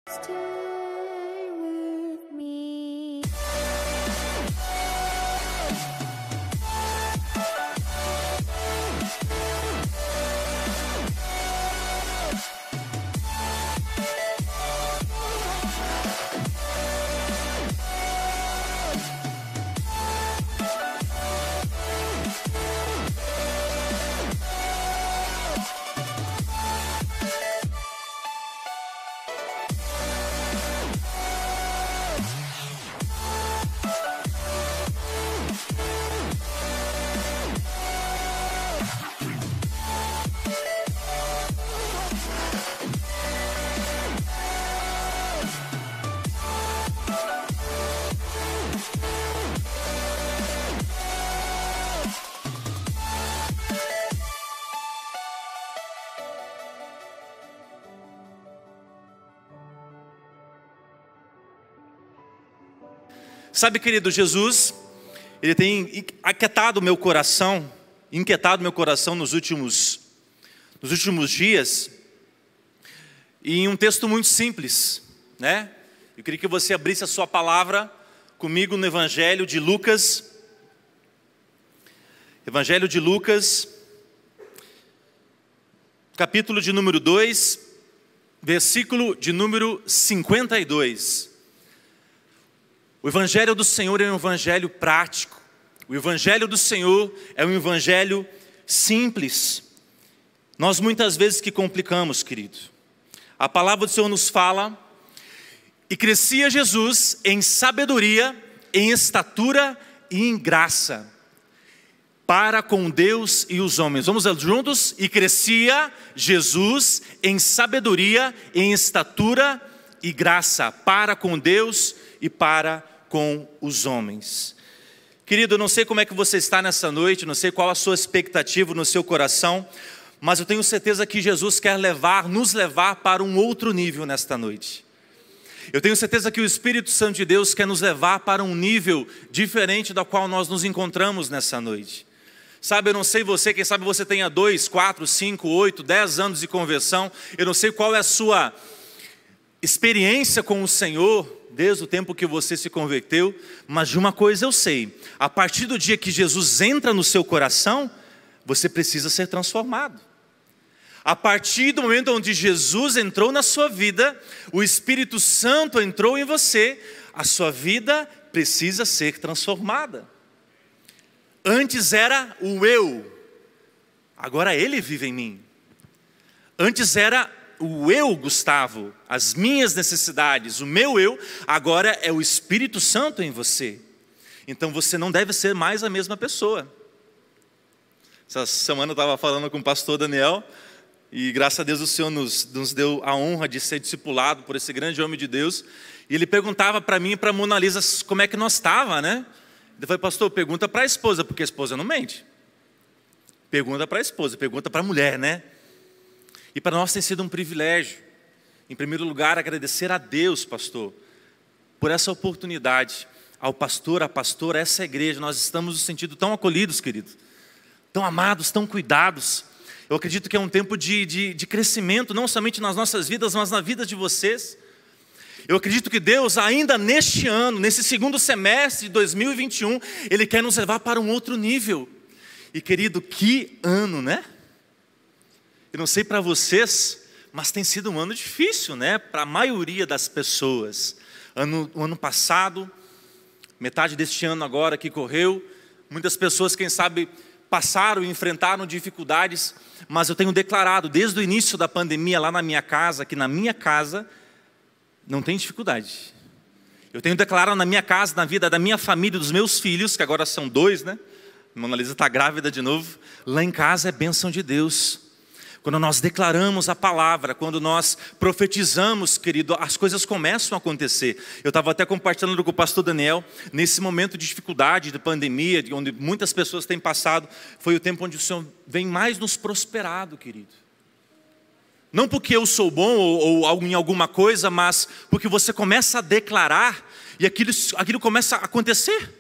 Stay with me. Sabe, querido, Jesus, Ele tem inquietado meu coração nos últimos dias, e em um texto muito simples, né? Eu queria que você abrisse a sua palavra comigo no Evangelho de Lucas. Evangelho de Lucas, capítulo de número 2, versículo de número 52. O Evangelho do Senhor é um Evangelho prático. O Evangelho do Senhor é um Evangelho simples. Nós muitas vezes que complicamos, querido. A palavra do Senhor nos fala: e crescia Jesus em sabedoria, em estatura e em graça, para com Deus e os homens. Vamos juntos? E crescia Jesus em sabedoria, em estatura e graça, para com Deus e para com os homens. Querido, eu não sei como é que você está nessa noite, não sei qual a sua expectativa no seu coração, mas eu tenho certeza que Jesus quer nos levar para um outro nível nesta noite. Eu tenho certeza que o Espírito Santo de Deus quer nos levar para um nível diferente da qual nós nos encontramos nessa noite. Sabe, eu não sei você, quem sabe você tenha 2, 4, 5, 8, 10 anos de conversão, eu não sei qual é a sua experiência com o Senhor, desde o tempo que você se converteu, mas de uma coisa eu sei: a partir do dia que Jesus entra no seu coração, você precisa ser transformado. A partir do momento onde Jesus entrou na sua vida, o Espírito Santo entrou em você, a sua vida precisa ser transformada. Antes era o eu, agora Ele vive em mim. Antes era o eu, Gustavo, as minhas necessidades, o meu eu, agora é o Espírito Santo em você. Então você não deve ser mais a mesma pessoa. Essa semana eu estava falando com o pastor Daniel, e graças a Deus o Senhor nos deu a honra de ser discipulado por esse grande homem de Deus, e ele perguntava para mim e para a Mona Lisa como é que nós estava, né? Ele falou: pastor, pergunta para a esposa, porque a esposa não mente. Pergunta para a esposa, pergunta para a mulher, né? E para nós tem sido um privilégio, em primeiro lugar, agradecer a Deus, pastor, por essa oportunidade, ao pastor, à pastora, a essa igreja. Nós estamos nos sentindo tão acolhidos, querido, tão amados, tão cuidados. Eu acredito que é um tempo de crescimento, não somente nas nossas vidas, mas na vida de vocês. Eu acredito que Deus, ainda neste ano, nesse segundo semestre de 2021, Ele quer nos levar para um outro nível. E querido, que ano, né? Eu não sei para vocês, mas tem sido um ano difícil, né? Para a maioria das pessoas. O ano passado, metade deste ano agora que correu, muitas pessoas, quem sabe, passaram e enfrentaram dificuldades, mas eu tenho declarado desde o início da pandemia lá na minha casa, que na minha casa não tem dificuldade. Eu tenho declarado na minha casa, na vida da minha família, dos meus filhos, que agora são 2, né? A Mona Lisa está grávida de novo. Lá em casa é bênção de Deus. Quando nós declaramos a palavra, quando nós profetizamos, querido, as coisas começam a acontecer. Eu estava até compartilhando com o pastor Daniel, nesse momento de dificuldade, de pandemia, onde muitas pessoas têm passado, foi o tempo onde o Senhor vem mais nos prosperado, querido. Não porque eu sou bom ou em alguma coisa, mas porque você começa a declarar e aquilo começa a acontecer.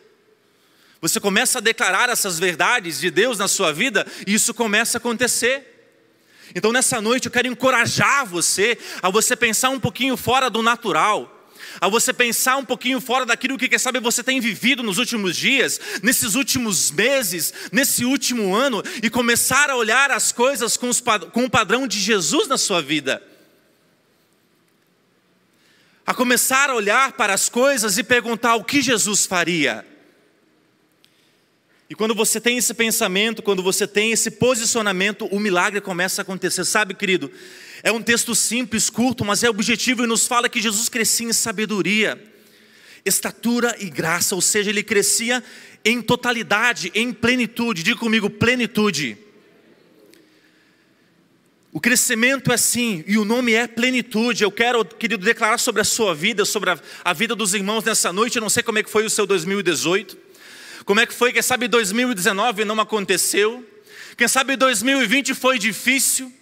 Você começa a declarar essas verdades de Deus na sua vida e isso começa a acontecer. Então nessa noite eu quero encorajar você a você pensar um pouquinho fora do natural, a você pensar um pouquinho fora daquilo que, quem sabe, você tem vivido nos últimos dias, nesses últimos meses, nesse último ano, e começar a olhar as coisas com o padrão de Jesus na sua vida. A começar a olhar para as coisas e perguntar o que Jesus faria. E quando você tem esse pensamento, quando você tem esse posicionamento, o milagre começa a acontecer. Sabe, querido, é um texto simples, curto, mas é objetivo e nos fala que Jesus crescia em sabedoria, estatura e graça, ou seja, ele crescia em totalidade, em plenitude. Diga comigo, plenitude. O crescimento é assim, e o nome é plenitude. Eu quero, querido, declarar sobre a sua vida, sobre a vida dos irmãos nessa noite. Eu não sei como é que foi o seu 2018, como é que foi, quem sabe 2019 não aconteceu, quem sabe 2020 foi difícil,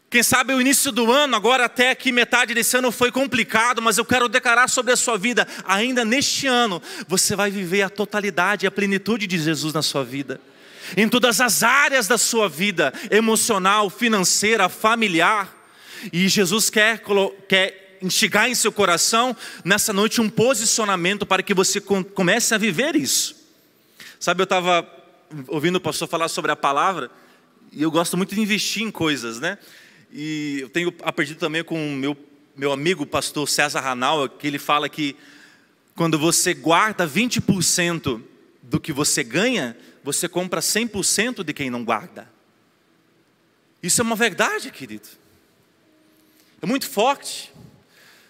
quem sabe o início do ano, agora até aqui metade desse ano foi complicado, mas eu quero declarar sobre a sua vida, ainda neste ano, você vai viver a totalidade, a plenitude de Jesus na sua vida, em todas as áreas da sua vida, emocional, financeira, familiar, e Jesus quer instigar em seu coração, nessa noite, um posicionamento para que você comece a viver isso. Sabe, eu estava ouvindo o pastor falar sobre a palavra, e eu gosto muito de investir em coisas, né? E eu tenho aprendido também com o meu amigo, o pastor César Ranal, que ele fala que quando você guarda 20% do que você ganha, você compra 100% de quem não guarda. Isso é uma verdade, querido. É muito forte.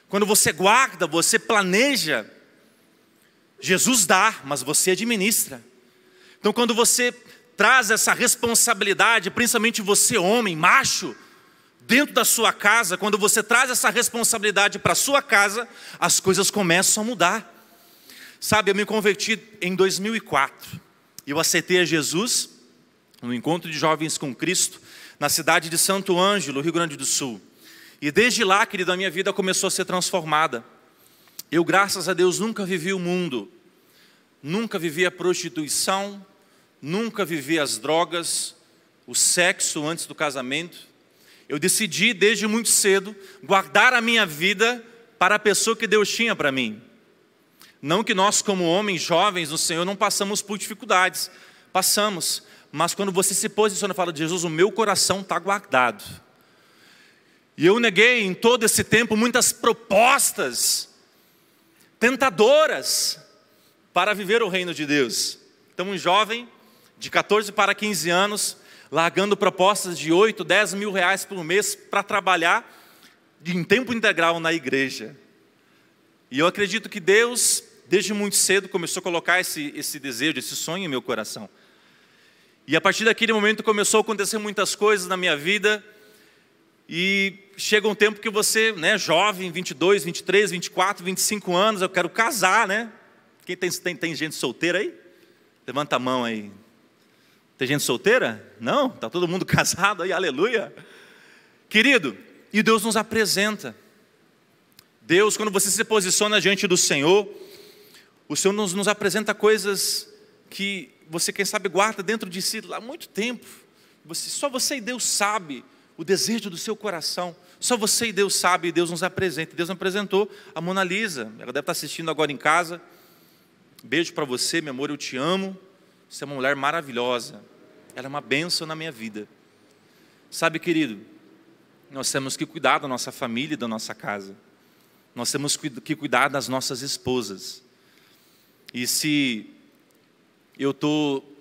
Quando você guarda, você planeja, Jesus dá, mas você administra. Então quando você traz essa responsabilidade, principalmente você homem, macho, dentro da sua casa, quando você traz essa responsabilidade para a sua casa, as coisas começam a mudar. Sabe, eu me converti em 2004, eu aceitei a Jesus, no encontro de jovens com Cristo, na cidade de Santo Ângelo, Rio Grande do Sul. E desde lá, querido, a minha vida começou a ser transformada. Eu, graças a Deus, nunca vivi o mundo, nunca vivi a prostituição, nunca vivi as drogas, o sexo antes do casamento. Eu decidi desde muito cedo guardar a minha vida para a pessoa que Deus tinha para mim. Não que nós como homens jovens no Senhor não passamos por dificuldades, passamos. Mas quando você se posiciona e fala de Jesus, o meu coração está guardado. E eu neguei em todo esse tempo muitas propostas tentadoras para viver o reino de Deus. Então um jovem de 14 para 15 anos, largando propostas de 8, 10 mil reais por mês para trabalhar em tempo integral na igreja. E eu acredito que Deus, desde muito cedo, começou a colocar esse desejo, esse sonho em meu coração. E a partir daquele momento começou a acontecer muitas coisas na minha vida. E chega um tempo que você, né, jovem, 22, 23, 24, 25 anos, eu quero casar, né? Quem tem gente solteira aí? Levanta a mão aí. Tem gente solteira? Não? Está todo mundo casado aí, aleluia. Querido, e Deus nos apresenta. Deus, quando você se posiciona diante do Senhor, o Senhor nos apresenta coisas que você, quem sabe, guarda dentro de si há muito tempo. Só você e Deus sabe o desejo do seu coração. Só você e Deus sabe, e Deus nos apresenta. Deus nos apresentou a Mona Lisa. Ela deve estar assistindo agora em casa. Beijo para você, meu amor, eu te amo. Você é uma mulher maravilhosa. Ela é uma bênção na minha vida. Sabe, querido, nós temos que cuidar da nossa família e da nossa casa. Nós temos que cuidar das nossas esposas. E se eu estou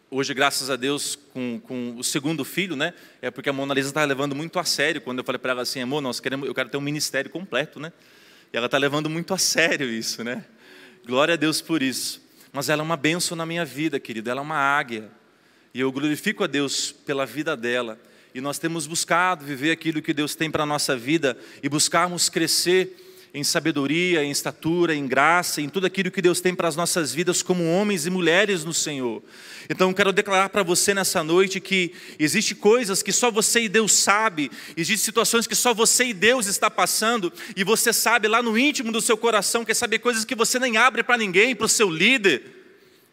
hoje, graças a Deus, com o segundo filho, né? É porque a Mona Lisa está levando muito a sério. Quando eu falei para ela assim, amor, eu quero ter um ministério completo, né? E ela está levando muito a sério isso, né? Glória a Deus por isso. Mas ela é uma bênção na minha vida, querido. Ela é uma águia. E eu glorifico a Deus pela vida dela. E nós temos buscado viver aquilo que Deus tem para a nossa vida e buscarmos crescer em sabedoria, em estatura, em graça, em tudo aquilo que Deus tem para as nossas vidas como homens e mulheres no Senhor. Então eu quero declarar para você nessa noite que existem coisas que só você e Deus sabe, existem situações que só você e Deus está passando, e você sabe lá no íntimo do seu coração, quer saber coisas que você nem abre para ninguém, para o seu líder,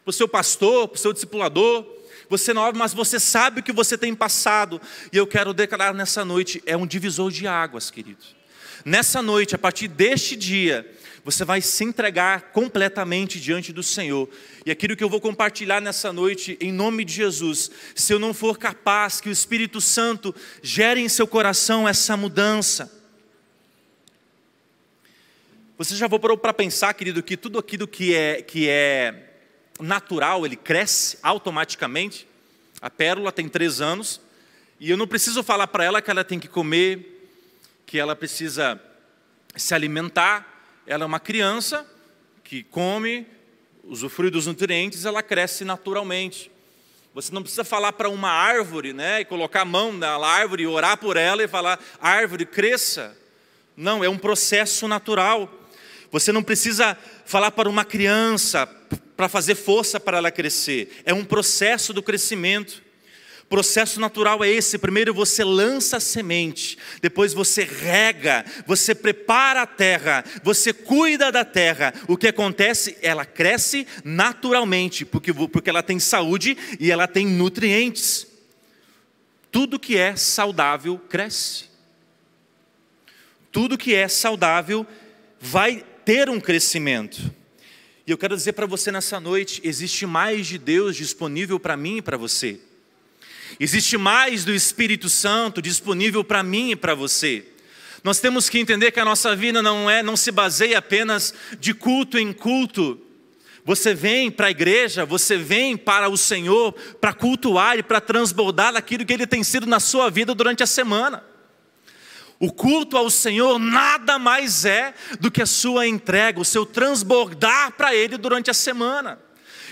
para o seu pastor, para o seu discipulador, você não ouve, mas você sabe o que você tem passado. E eu quero declarar nessa noite, é um divisor de águas, querido. Nessa noite, a partir deste dia, você vai se entregar completamente diante do Senhor. E aquilo que eu vou compartilhar nessa noite, em nome de Jesus, se eu não for capaz que o Espírito Santo gere em seu coração essa mudança. Você já parou para pensar, querido, que tudo aquilo que é natural, ele cresce automaticamente? A pérola tem 3 anos, e eu não preciso falar para ela que ela tem que comer, que ela precisa se alimentar. Ela é uma criança que come, usufrui dos nutrientes, ela cresce naturalmente. Você não precisa falar para uma árvore, né, e colocar a mão na árvore e orar por ela e falar, árvore, cresça. Não, é um processo natural. Você não precisa falar para uma criança para fazer força para ela crescer. É um processo do crescimento. Processo natural é esse: primeiro você lança a semente, depois você rega, você prepara a terra, você cuida da terra. O que acontece? Ela cresce naturalmente, porque ela tem saúde e ela tem nutrientes. Tudo que é saudável cresce. Tudo que é saudável vai ter um crescimento. E eu quero dizer para você nessa noite, existe mais de Deus disponível para mim e para você. Existe mais do Espírito Santo disponível para mim e para você. Nós temos que entender que a nossa vida não se baseia apenas de culto em culto. Você vem para a igreja, você vem para o Senhor para cultuar e para transbordar aquilo que Ele tem sido na sua vida durante a semana. O culto ao Senhor nada mais é do que a sua entrega, o seu transbordar para Ele durante a semana.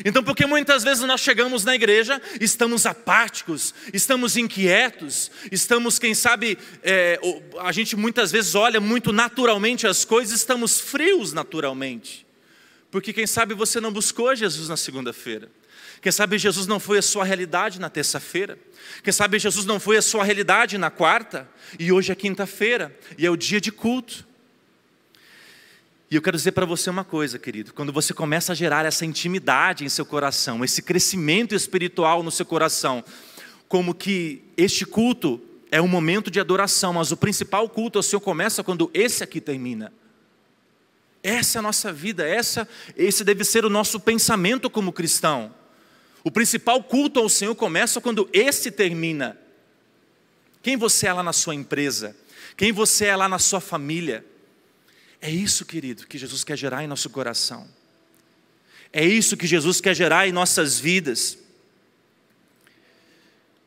Então, porque muitas vezes nós chegamos na igreja, estamos apáticos, estamos inquietos, estamos, quem sabe, a gente muitas vezes olha muito naturalmente as coisas, estamos frios naturalmente. Porque quem sabe você não buscou Jesus na segunda-feira. Quem sabe Jesus não foi a sua realidade na terça-feira. Quem sabe Jesus não foi a sua realidade na quarta. E hoje é quinta-feira, e é o dia de culto. E eu quero dizer para você uma coisa, querido. Quando você começa a gerar essa intimidade em seu coração, esse crescimento espiritual no seu coração, como que este culto é um momento de adoração, mas o principal culto ao Senhor começa quando esse aqui termina. Essa é a nossa vida, esse deve ser o nosso pensamento como cristão. O principal culto ao Senhor começa quando esse termina. Quem você é lá na sua empresa? Quem você é lá na sua família? É isso, querido, que Jesus quer gerar em nosso coração. É isso que Jesus quer gerar em nossas vidas.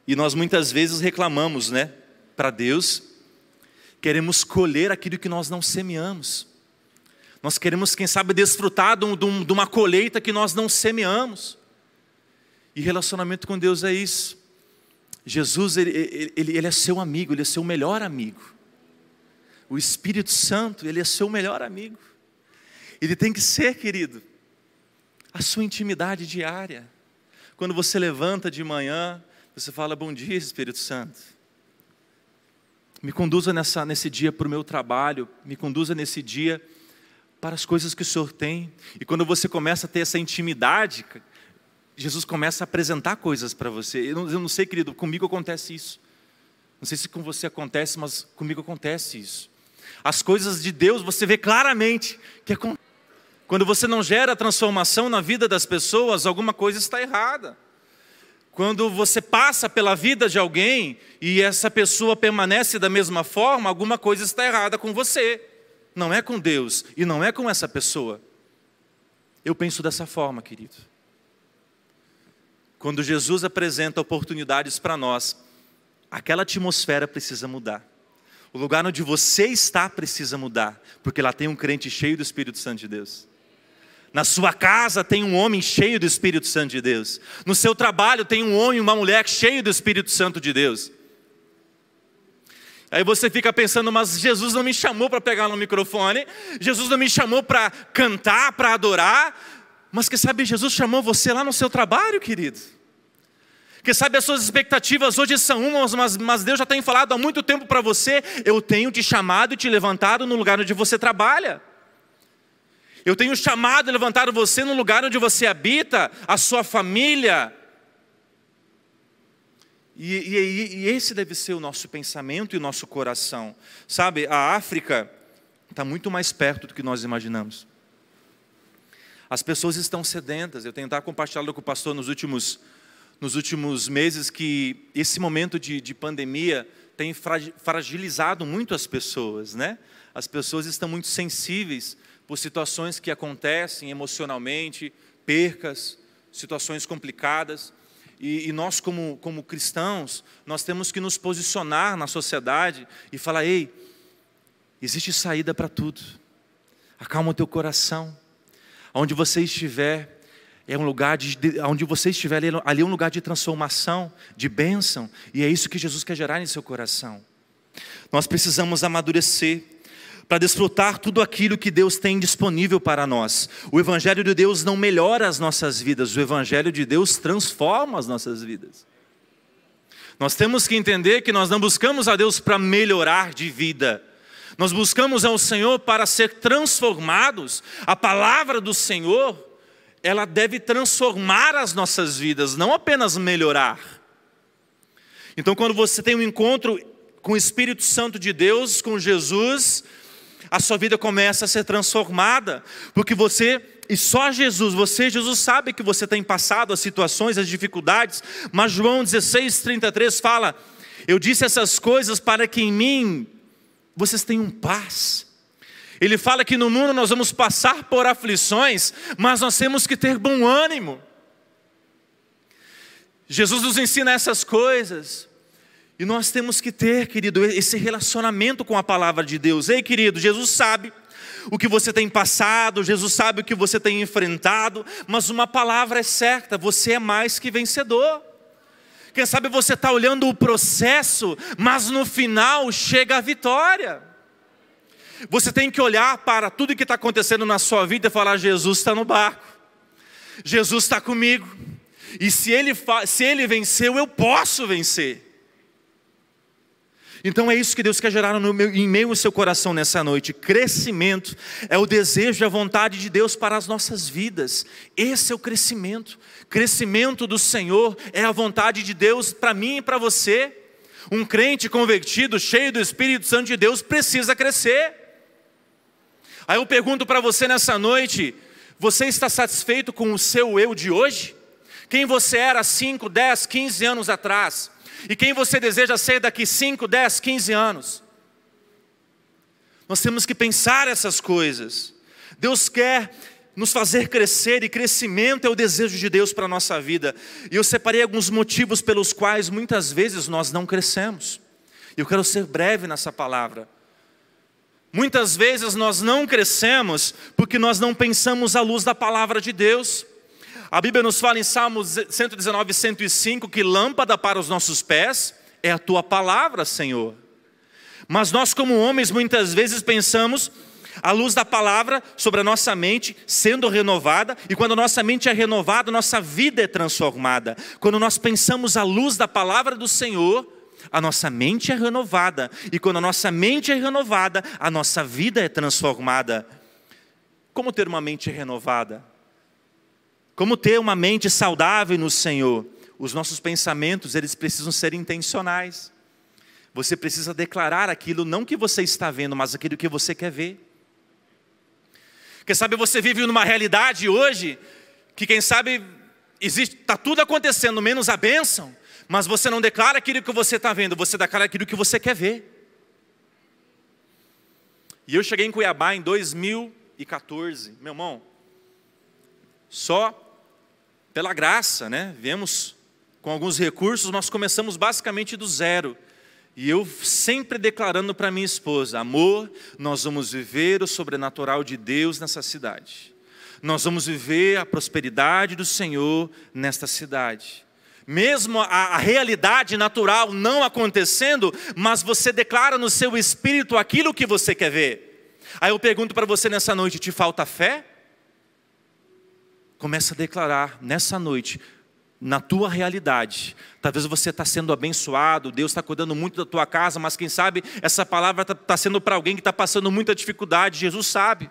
E nós muitas vezes reclamamos, né, para Deus. Queremos colher aquilo que nós não semeamos. Nós queremos, quem sabe, desfrutar de uma colheita que nós não semeamos. E relacionamento com Deus é isso. Jesus, ele é seu amigo, Ele é seu melhor amigo. O Espírito Santo, Ele é seu melhor amigo. Ele tem que ser, querido, a sua intimidade diária. Quando você levanta de manhã, você fala, bom dia, Espírito Santo. Me conduza nesse dia para o meu trabalho, me conduza nesse dia para as coisas que o Senhor tem. E quando você começa a ter essa intimidade, Jesus começa a apresentar coisas para você. Eu não sei, querido, comigo acontece isso. Não sei se com você acontece, mas comigo acontece isso. As coisas de Deus você vê claramente que quando você não gera transformação na vida das pessoas, alguma coisa está errada. Quando você passa pela vida de alguém e essa pessoa permanece da mesma forma, alguma coisa está errada com você. Não é com Deus e não é com essa pessoa. Eu penso dessa forma, querido. Quando Jesus apresenta oportunidades para nós, aquela atmosfera precisa mudar. O lugar onde você está precisa mudar, porque lá tem um crente cheio do Espírito Santo de Deus. Na sua casa tem um homem cheio do Espírito Santo de Deus. No seu trabalho tem um homem e uma mulher cheio do Espírito Santo de Deus. Aí você fica pensando, mas Jesus não me chamou para pegar no microfone, Jesus não me chamou para cantar, para adorar, mas quem sabe Jesus chamou você lá no seu trabalho, querido. Quem sabe as suas expectativas hoje são umas, mas Deus já tem falado há muito tempo para você, eu tenho te chamado e te levantado no lugar onde você trabalha. Eu tenho chamado e levantado você no lugar onde você habita, a sua família. E esse deve ser o nosso pensamento e o nosso coração. Sabe, a África está muito mais perto do que nós imaginamos. As pessoas estão sedentas. Eu tenho compartilhado com o pastor nos últimos meses que esse momento de pandemia tem fragilizado muito as pessoas, né? As pessoas estão muito sensíveis por situações que acontecem emocionalmente, percas, situações complicadas. E nós, como cristãos, nós temos que nos posicionar na sociedade e falar: ei, existe saída para tudo. Acalma o teu coração. Onde você estiver, é um lugar onde você estiver, ali é um lugar de transformação, de bênção. E é isso que Jesus quer gerar em seu coração. Nós precisamos amadurecer para desfrutar tudo aquilo que Deus tem disponível para nós. O Evangelho de Deus não melhora as nossas vidas, o Evangelho de Deus transforma as nossas vidas. Nós temos que entender que nós não buscamos a Deus para melhorar de vida. Nós buscamos ao Senhor para ser transformados. A palavra do Senhor, ela deve transformar as nossas vidas, não apenas melhorar. Então, quando você tem um encontro com o Espírito Santo de Deus, com Jesus, a sua vida começa a ser transformada, porque Jesus sabe que você tem passado as situações, as dificuldades, mas João 16:33 fala: eu disse essas coisas para que em mim vocês tenham paz. Ele fala que no mundo nós vamos passar por aflições, mas nós temos que ter bom ânimo. Jesus nos ensina essas coisas. E nós temos que ter, querido, esse relacionamento com a palavra de Deus. Ei, querido, Jesus sabe o que você tem passado, Jesus sabe o que você tem enfrentado, mas uma palavra é certa: você é mais que vencedor. Quem sabe você está olhando o processo, mas no final chega a vitória. Você tem que olhar para tudo que está acontecendo na sua vida e falar: Jesus está no barco, Jesus está comigo, e se Ele venceu, eu posso vencer. Então é isso que Deus quer gerar em meio ao seu coração nessa noite. Crescimento é o desejo e a vontade de Deus para as nossas vidas. Esse é o crescimento. Crescimento do Senhor é a vontade de Deus para mim e para você. Um crente convertido, cheio do Espírito Santo de Deus, precisa crescer. Aí eu pergunto para você nessa noite: você está satisfeito com o seu eu de hoje? Quem você era 5, 10, 15 anos atrás? E quem você deseja ser daqui 5, 10, 15 anos? Nós temos que pensar essas coisas. Deus quer nos fazer crescer, e crescimento é o desejo de Deus para a nossa vida. E eu separei alguns motivos pelos quais muitas vezes nós não crescemos. Eu quero ser breve nessa palavra. Muitas vezes nós não crescemos porque nós não pensamos à luz da palavra de Deus. A Bíblia nos fala em Salmos 119, 105, que lâmpada para os nossos pés é a tua palavra, Senhor. Mas nós, como homens, muitas vezes pensamos à luz da palavra sobre a nossa mente sendo renovada, e quando a nossa mente é renovada, nossa vida é transformada. Quando nós pensamos à luz da palavra do Senhor, a nossa mente é renovada, e quando a nossa mente é renovada, a nossa vida é transformada. Como ter uma mente renovada? Como ter uma mente saudável no Senhor? Os nossos pensamentos, eles precisam ser intencionais. Você precisa declarar aquilo, não que você está vendo, mas aquilo que você quer ver. Quem sabe você vive numa realidade hoje, que quem sabe está tudo acontecendo, menos a bênção, mas você não declara aquilo que você está vendo, você declara aquilo que você quer ver. E eu cheguei em Cuiabá em 2014, meu irmão, só pela graça, né? Viemos com alguns recursos, nós começamos basicamente do zero. E eu sempre declarando para minha esposa: amor, nós vamos viver o sobrenatural de Deus nessa cidade. Nós vamos viver a prosperidade do Senhor nesta cidade. Mesmo a realidade natural não acontecendo, mas você declara no seu espírito aquilo que você quer ver. Aí eu pergunto para você nessa noite: te falta fé? Começa a declarar nessa noite, na tua realidade. Talvez você está sendo abençoado, Deus está cuidando muito da tua casa, mas quem sabe essa palavra está sendo para alguém que está passando muita dificuldade. Jesus sabe.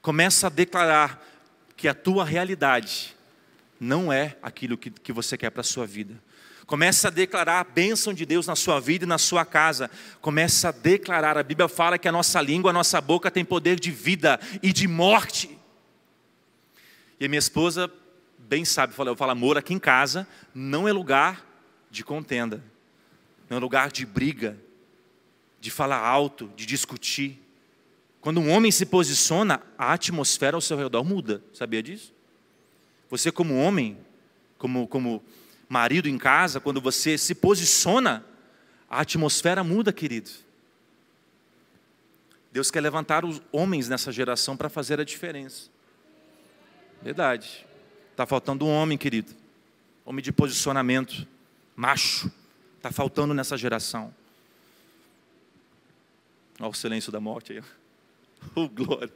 Começa a declarar que a tua realidade não é aquilo que você quer para a sua vida. Comece a declarar a bênção de Deus na sua vida e na sua casa. Comece a declarar. A Bíblia fala que a nossa língua, a nossa boca tem poder de vida e de morte. E a minha esposa bem sabe, eu falo, amor, aqui em casa não é lugar de contenda. Não é lugar de briga, de falar alto, de discutir. Quando um homem se posiciona, a atmosfera ao seu redor muda. Sabia disso? Você como homem, como marido em casa, quando você se posiciona, a atmosfera muda, querido. Deus quer levantar os homens nessa geração para fazer a diferença. Verdade. Está faltando um homem, querido. Homem de posicionamento. Macho. Está faltando nessa geração. Olha o silêncio da morte aí. Oh, glória.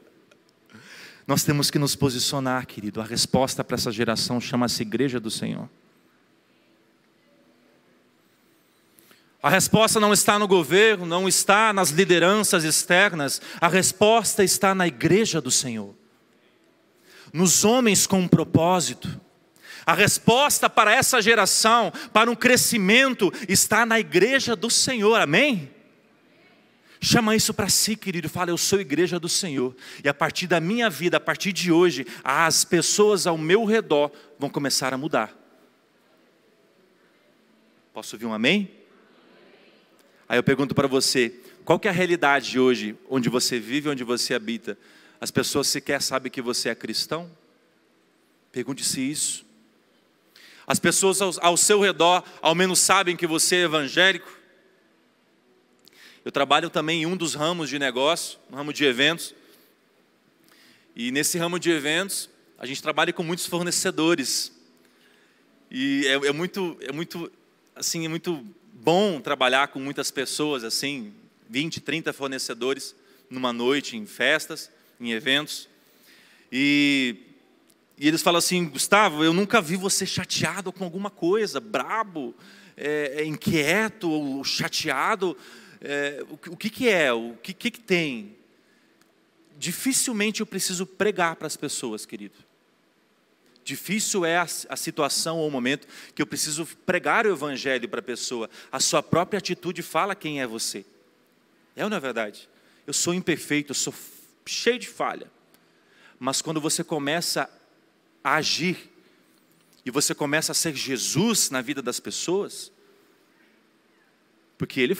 Nós temos que nos posicionar, querido. A resposta para essa geração chama-se Igreja do Senhor. A resposta não está no governo, não está nas lideranças externas. A resposta está na Igreja do Senhor. Nos homens com um propósito. A resposta para essa geração, para um crescimento, está na Igreja do Senhor. Amém? Chama isso para si, querido. Fala, eu sou Igreja do Senhor. E a partir da minha vida, a partir de hoje, as pessoas ao meu redor vão começar a mudar. Posso ouvir um amém? Aí eu pergunto para você, qual que é a realidade de hoje, onde você vive, onde você habita? As pessoas sequer sabem que você é cristão? Pergunte-se isso. As pessoas ao seu redor, ao menos sabem que você é evangélico? Eu trabalho também em um dos ramos de negócio, no ramo de eventos. E nesse ramo de eventos, a gente trabalha com muitos fornecedores. E é muito bom trabalhar com muitas pessoas, assim, 20, 30 fornecedores numa noite, em festas, em eventos. E eles falam assim, Gustavo, eu nunca vi você chateado com alguma coisa, brabo, inquieto, ou chateado. O que é? O que tem? Dificilmente eu preciso pregar para as pessoas, querido. Difícil é a situação ou o momento que eu preciso pregar o evangelho para a pessoa. A sua própria atitude fala quem é você. É ou não é verdade? Eu sou imperfeito, eu sou cheio de falha. Mas quando você começa a agir e você começa a ser Jesus na vida das pessoas, porque Ele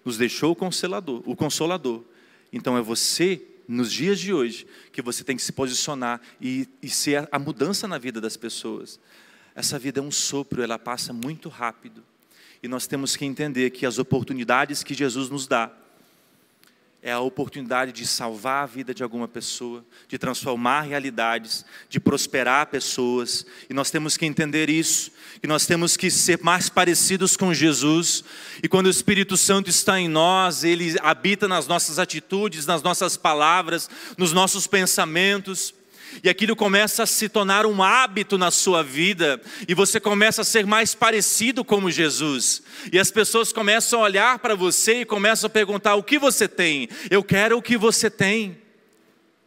nos deixou o Consolador. Então é você, nos dias de hoje, que você tem que se posicionar e ser a mudança na vida das pessoas. Essa vida é um sopro, ela passa muito rápido. E nós temos que entender que as oportunidades que Jesus nos dá, é a oportunidade de salvar a vida de alguma pessoa, de transformar realidades, de prosperar pessoas. E nós temos que entender isso, que nós temos que ser mais parecidos com Jesus. E quando o Espírito Santo está em nós, Ele habita nas nossas atitudes, nas nossas palavras, nos nossos pensamentos. E aquilo começa a se tornar um hábito na sua vida, e você começa a ser mais parecido como Jesus, e as pessoas começam a olhar para você e começam a perguntar, o que você tem? Eu quero o que você tem.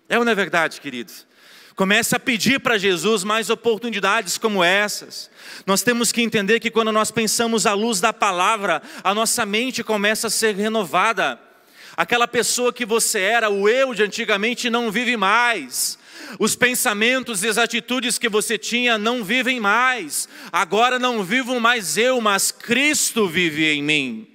É ou não é verdade, queridos? Comece a pedir para Jesus mais oportunidades como essas. Nós temos que entender que quando nós pensamos à luz da palavra, a nossa mente começa a ser renovada. Aquela pessoa que você era, o eu de antigamente, não vive mais. Os pensamentos e as atitudes que você tinha não vivem mais. Agora não vivo mais eu, mas Cristo vive em mim.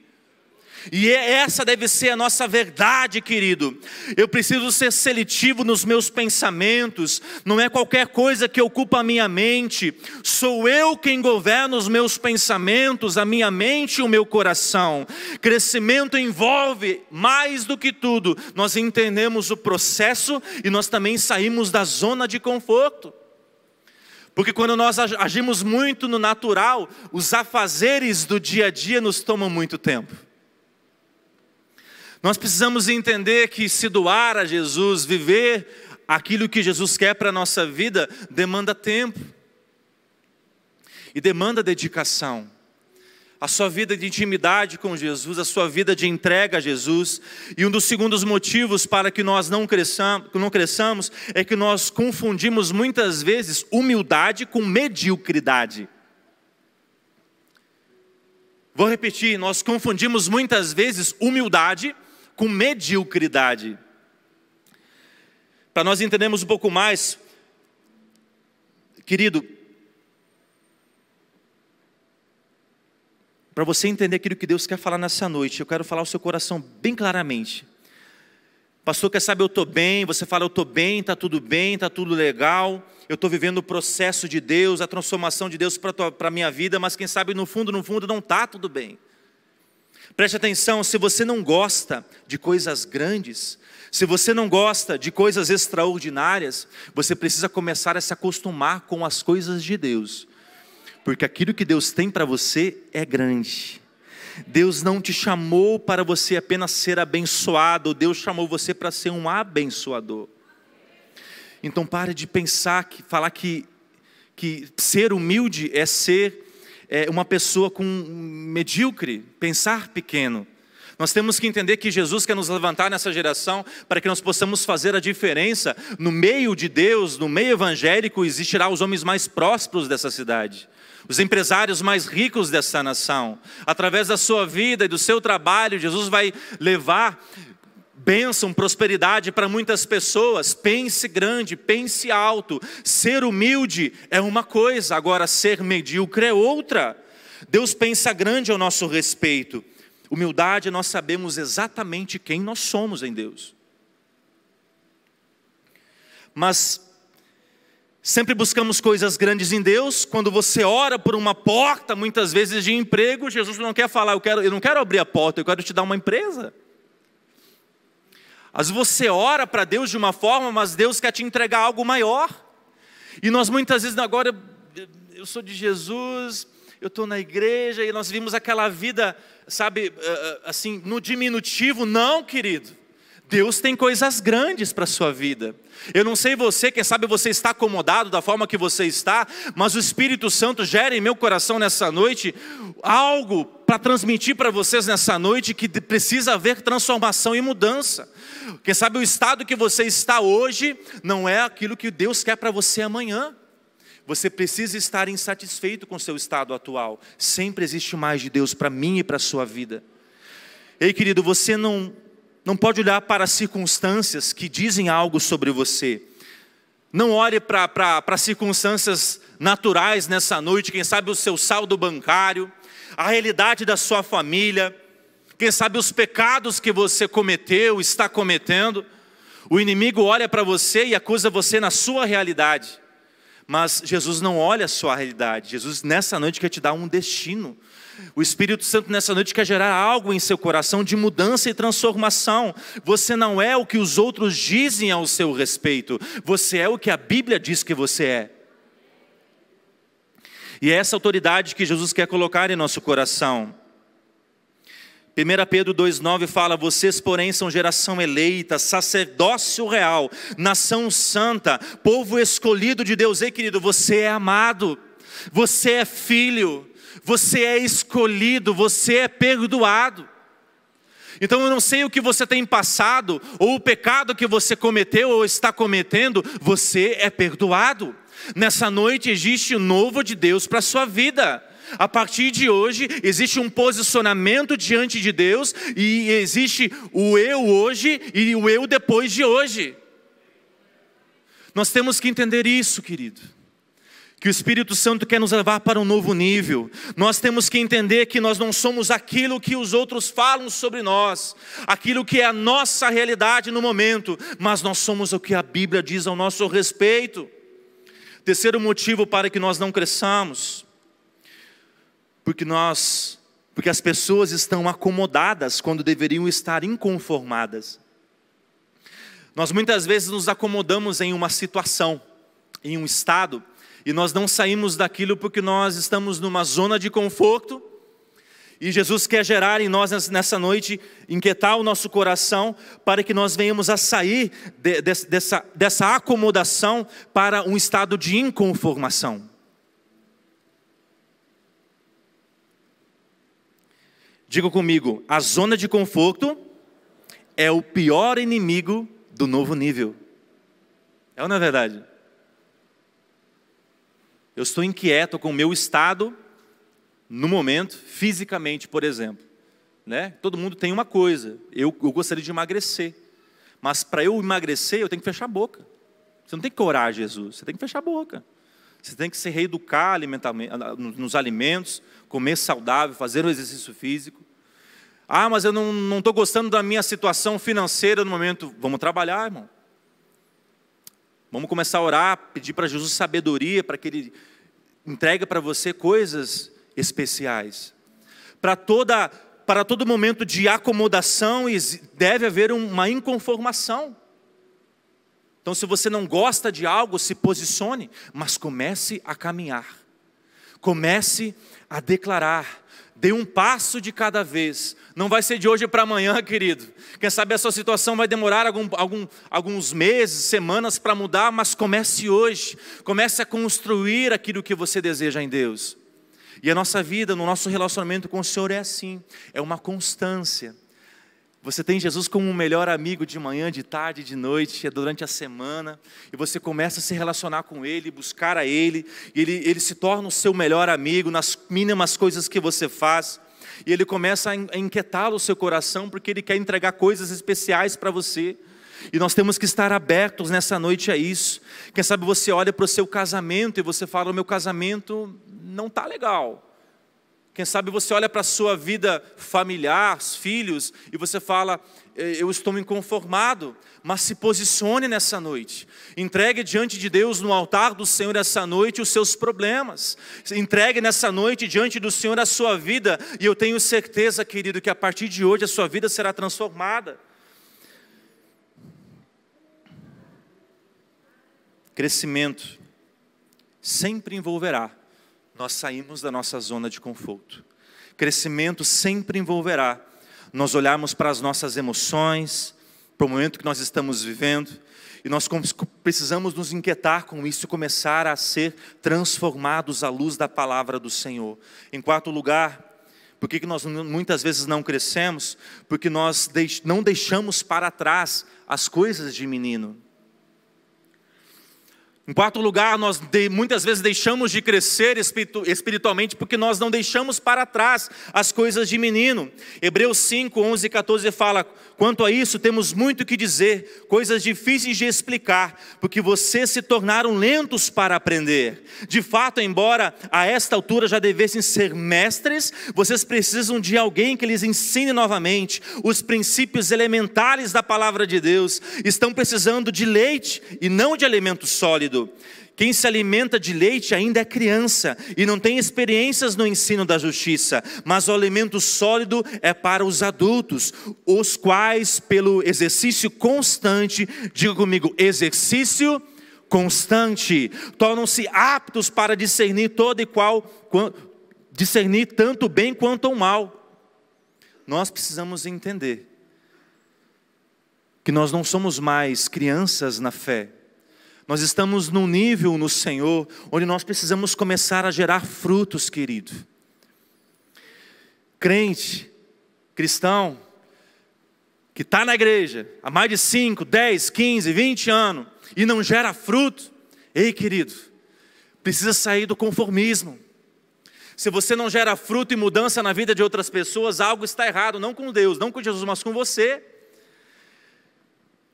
E essa deve ser a nossa verdade, querido. Eu preciso ser seletivo nos meus pensamentos. Não é qualquer coisa que ocupa a minha mente. Sou eu quem governa os meus pensamentos, a minha mente e o meu coração. Crescimento envolve, mais do que tudo, nós entendemos o processo e nós também saímos da zona de conforto. Porque quando nós agimos muito no natural, os afazeres do dia a dia nos tomam muito tempo. Nós precisamos entender que se doar a Jesus, viver aquilo que Jesus quer para a nossa vida, demanda tempo. E demanda dedicação. A sua vida de intimidade com Jesus, a sua vida de entrega a Jesus. E um dos segundos motivos para que nós não cresçamos é que nós confundimos muitas vezes humildade com mediocridade. Vou repetir, nós confundimos muitas vezes humildade com mediocridade. Para nós entendermos um pouco mais, querido, para você entender aquilo que Deus quer falar nessa noite, eu quero falar o seu coração bem claramente. Pastor, quer saber, eu estou bem, você fala, eu estou bem, está tudo legal, eu estou vivendo o processo de Deus, a transformação de Deus para a minha vida, mas quem sabe no fundo não está tudo bem. Preste atenção, se você não gosta de coisas grandes, se você não gosta de coisas extraordinárias, você precisa começar a se acostumar com as coisas de Deus, porque aquilo que Deus tem para você é grande. Deus não te chamou para você apenas ser abençoado, Deus chamou você para ser um abençoador. Então pare de pensar, falar que ser humilde é ser uma pessoa medíocre, pensar pequeno. Nós temos que entender que Jesus quer nos levantar nessa geração para que nós possamos fazer a diferença. No meio de Deus, no meio evangélico, existirá os homens mais prósperos dessa cidade, os empresários mais ricos dessa nação. Através da sua vida e do seu trabalho, Jesus vai levar bênção, prosperidade para muitas pessoas. Pense grande, pense alto. Ser humilde é uma coisa, agora ser medíocre é outra. Deus pensa grande ao nosso respeito. Humildade, nós sabemos exatamente quem nós somos em Deus. Mas sempre buscamos coisas grandes em Deus. Quando você ora por uma porta, muitas vezes de emprego, Jesus não quer falar, eu não quero abrir a porta, eu quero te dar uma empresa. Às vezes você ora para Deus de uma forma, mas Deus quer te entregar algo maior. E nós muitas vezes, agora eu sou de Jesus, eu estou na igreja, e nós vimos aquela vida, sabe, assim, no diminutivo. Não, querido, Deus tem coisas grandes para a sua vida. Eu não sei você, quem sabe você está acomodado da forma que você está, mas o Espírito Santo gera em meu coração nessa noite algo para transmitir para vocês nessa noite, que precisa haver transformação e mudança. Quem sabe o estado que você está hoje não é aquilo que Deus quer para você amanhã. Você precisa estar insatisfeito com o seu estado atual. Sempre existe mais de Deus para mim e para a sua vida. Ei, querido, você não pode olhar para as circunstâncias que dizem algo sobre você. Não olhe para circunstâncias naturais nessa noite. Quem sabe o seu saldo bancário, a realidade da sua família, quem sabe os pecados que você cometeu, está cometendo. O inimigo olha para você e acusa você na sua realidade. Mas Jesus não olha a sua realidade. Jesus nessa noite quer te dar um destino. O Espírito Santo nessa noite quer gerar algo em seu coração de mudança e transformação. Você não é o que os outros dizem ao seu respeito. Você é o que a Bíblia diz que você é. E é essa autoridade que Jesus quer colocar em nosso coração. 1 Pedro 2,9 fala: vocês porém são geração eleita, sacerdócio real, nação santa, povo escolhido de Deus. Ei, querido, você é amado, você é filho, você é escolhido, você é perdoado. Então eu não sei o que você tem passado, ou o pecado que você cometeu ou está cometendo, você é perdoado. Nessa noite existe o novo de Deus para a sua vida. A partir de hoje, existe um posicionamento diante de Deus, e existe o eu hoje e o eu depois de hoje. Nós temos que entender isso, querido, que o Espírito Santo quer nos levar para um novo nível. Nós temos que entender que nós não somos aquilo que os outros falam sobre nós, aquilo que é a nossa realidade no momento, mas nós somos o que a Bíblia diz ao nosso respeito. Terceiro motivo para que nós não cresçamos: porque as pessoas estão acomodadas quando deveriam estar inconformadas. Nós muitas vezes nos acomodamos em uma situação, em um estado, e nós não saímos daquilo porque nós estamos numa zona de conforto. E Jesus quer gerar em nós nessa noite, inquietar o nosso coração, para que nós venhamos a sair dessa acomodação para um estado de inconformação. Diga comigo: a zona de conforto é o pior inimigo do novo nível. É ou não é verdade? Eu estou inquieto com o meu estado, no momento, fisicamente, por exemplo, né? Todo mundo tem uma coisa, eu gostaria de emagrecer, mas para eu emagrecer, eu tenho que fechar a boca. Você não tem que orar a Jesus, você tem que fechar a boca. Você tem que se reeducar nos alimentos, comer saudável, fazer um exercício físico. Ah, mas eu não estou gostando da minha situação financeira no momento. Vamos trabalhar, irmão. Vamos começar a orar, pedir para Jesus sabedoria, para que Ele entregue para você coisas especiais. Para todo momento de acomodação, deve haver uma inconformação. Então, se você não gosta de algo, se posicione, mas comece a caminhar. Comece a declarar. Dê um passo de cada vez. Não vai ser de hoje para amanhã, querido. Quem sabe a sua situação vai demorar alguns meses, semanas para mudar, mas comece hoje. Comece a construir aquilo que você deseja em Deus. E a nossa vida, no nosso relacionamento com o Senhor é assim. É uma constância. Você tem Jesus como um melhor amigo de manhã, de tarde, de noite, durante a semana. E você começa a se relacionar com Ele, buscar a Ele. E Ele se torna o seu melhor amigo nas mínimas coisas que você faz. E Ele começa a inquietá-lo o seu coração, porque Ele quer entregar coisas especiais para você. E nós temos que estar abertos nessa noite a isso. Quem sabe você olha para o seu casamento e você fala, o meu casamento não está legal. Quem sabe você olha para a sua vida familiar, filhos, e você fala, eu estou inconformado, mas se posicione nessa noite. Entregue diante de Deus, no altar do Senhor essa noite, os seus problemas. Entregue nessa noite diante do Senhor a sua vida, e eu tenho certeza, querido, que a partir de hoje a sua vida será transformada. Crescimento sempre envolverá nós saímos da nossa zona de conforto. Crescimento sempre envolverá nós olharmos para as nossas emoções, para o momento que nós estamos vivendo, e nós precisamos nos inquietar com isso e começar a ser transformados à luz da palavra do Senhor. Em quarto lugar, por que nós muitas vezes não crescemos? Porque nós não deixamos para trás as coisas de menino. Em quarto lugar, nós muitas vezes deixamos de crescer espiritualmente porque nós não deixamos para trás as coisas de menino. Hebreus 5, 11 e 14 fala, quanto a isso temos muito que dizer, coisas difíceis de explicar, porque vocês se tornaram lentos para aprender. De fato, embora a esta altura já devessem ser mestres, vocês precisam de alguém que lhes ensine novamente os princípios elementares da palavra de Deus. Estão precisando de leite e não de alimento sólido. Quem se alimenta de leite ainda é criança e não tem experiências no ensino da justiça, mas o alimento sólido é para os adultos, os quais pelo exercício constante, diga comigo, exercício constante, tornam-se aptos para discernir discernir tanto o bem quanto o mal. Nós precisamos entender que nós não somos mais crianças na fé. Nós estamos num nível no Senhor, onde nós precisamos começar a gerar frutos, querido. Crente, cristão, que está na igreja há mais de 5, 10, 15, 20 anos, e não gera fruto, ei querido, precisa sair do conformismo. Se você não gera fruto e mudança na vida de outras pessoas, algo está errado, não com Deus, não com Jesus, mas com você.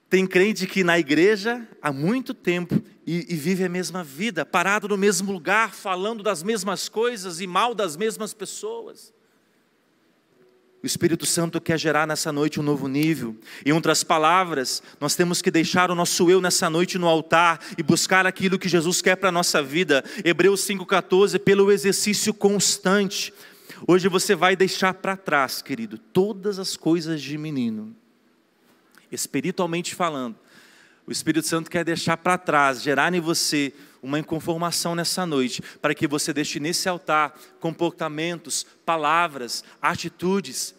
Tem crente que na igreja há muito tempo e vive a mesma vida, parado no mesmo lugar, falando das mesmas coisas e mal das mesmas pessoas. O Espírito Santo quer gerar nessa noite um novo nível. Em outras palavras, nós temos que deixar o nosso eu nessa noite no altar e buscar aquilo que Jesus quer para a nossa vida. Hebreus 5,14, pelo exercício constante. Hoje você vai deixar para trás, querido, todas as coisas de menino. Espiritualmente falando, o Espírito Santo quer deixar para trás, gerar em você uma inconformação nessa noite, para que você deixe nesse altar comportamentos, palavras, atitudes,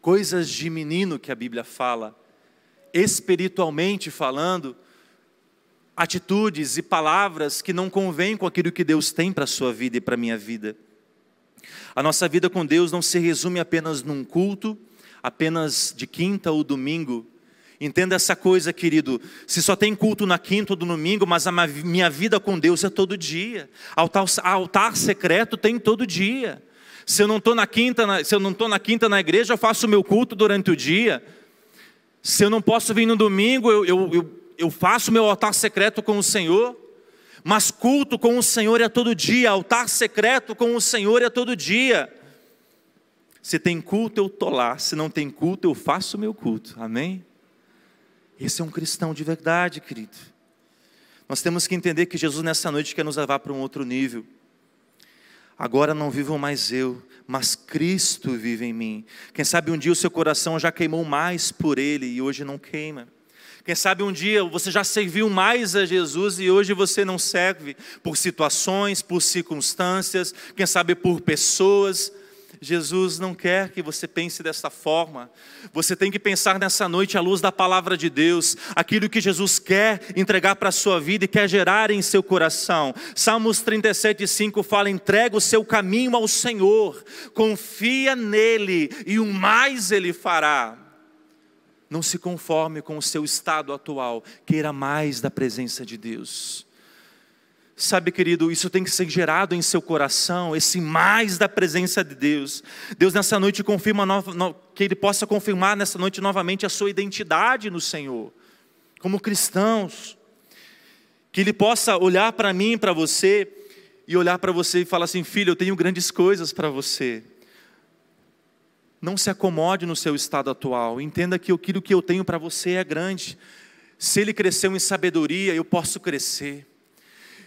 coisas de menino que a Bíblia fala, espiritualmente falando, atitudes e palavras que não convêm com aquilo que Deus tem para a sua vida e para a minha vida. A nossa vida com Deus não se resume apenas num culto, apenas de quinta ou domingo. Entenda essa coisa, querido, se só tem culto na quinta ou no domingo, mas a minha vida com Deus é todo dia. Altar secreto tem todo dia. Se eu não estou na quinta na igreja, eu faço o meu culto durante o dia. Se eu não posso vir no domingo, eu faço o meu altar secreto com o Senhor. Mas culto com o Senhor é todo dia, altar secreto com o Senhor é todo dia. Se tem culto, eu estou lá. Se não tem culto, eu faço o meu culto. Amém? Esse é um cristão de verdade, querido. Nós temos que entender que Jesus nessa noite quer nos levar para um outro nível. Agora não vivo mais eu, mas Cristo vive em mim. Quem sabe um dia o seu coração já queimou mais por Ele e hoje não queima. Quem sabe um dia você já serviu mais a Jesus e hoje você não serve por situações, por circunstâncias, quem sabe por pessoas. Jesus não quer que você pense dessa forma. Você tem que pensar nessa noite à luz da palavra de Deus, aquilo que Jesus quer entregar para a sua vida e quer gerar em seu coração. Salmos 37:5 fala: entrega o seu caminho ao Senhor, confia nele e o mais Ele fará. Não se conforme com o seu estado atual, queira mais da presença de Deus. Sabe, querido, isso tem que ser gerado em seu coração, esse mais da presença de Deus. Deus nessa noite confirma, que Ele possa confirmar nessa noite novamente a sua identidade no Senhor, como cristãos. Que Ele possa olhar para mim, para você, e olhar para você e falar assim: filho, eu tenho grandes coisas para você. Não se acomode no seu estado atual, entenda que aquilo que eu tenho para você é grande. Se Ele cresceu em sabedoria, eu posso crescer.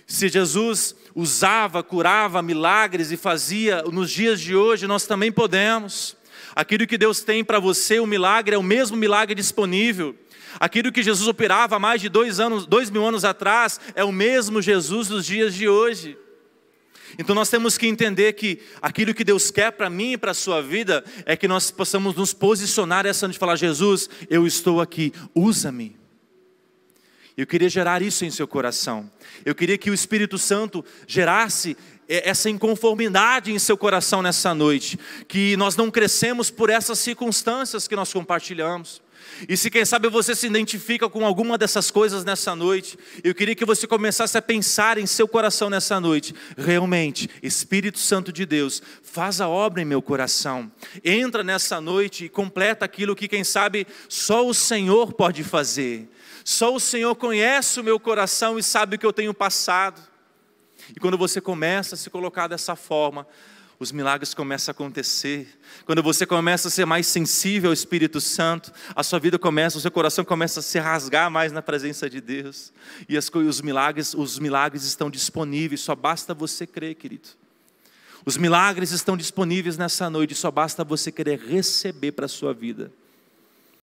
Se Jesus usava, curava milagres e fazia nos dias de hoje, nós também podemos. Aquilo que Deus tem para você, o milagre é o mesmo milagre disponível. Aquilo que Jesus operava há mais de 2.000 anos atrás, é o mesmo Jesus dos dias de hoje. Então nós temos que entender que aquilo que Deus quer para mim e para a sua vida, é que nós possamos nos posicionar essa noite e falar: Jesus, eu estou aqui, usa-me. Eu queria gerar isso em seu coração. Eu queria que o Espírito Santo gerasse essa inconformidade em seu coração nessa noite. Que nós não crescemos por essas circunstâncias que nós compartilhamos. E se quem sabe você se identifica com alguma dessas coisas nessa noite, eu queria que você começasse a pensar em seu coração nessa noite: realmente, Espírito Santo de Deus, faz a obra em meu coração. Entra nessa noite e completa aquilo que quem sabe só o Senhor pode fazer. Só o Senhor conhece o meu coração e sabe o que eu tenho passado. E quando você começa a se colocar dessa forma, os milagres começam a acontecer. Quando você começa a ser mais sensível ao Espírito Santo, a sua vida começa, o seu coração começa a se rasgar mais na presença de Deus. E os milagres estão disponíveis, só basta você crer, querido. Os milagres estão disponíveis nessa noite, só basta você querer receber para a sua vida.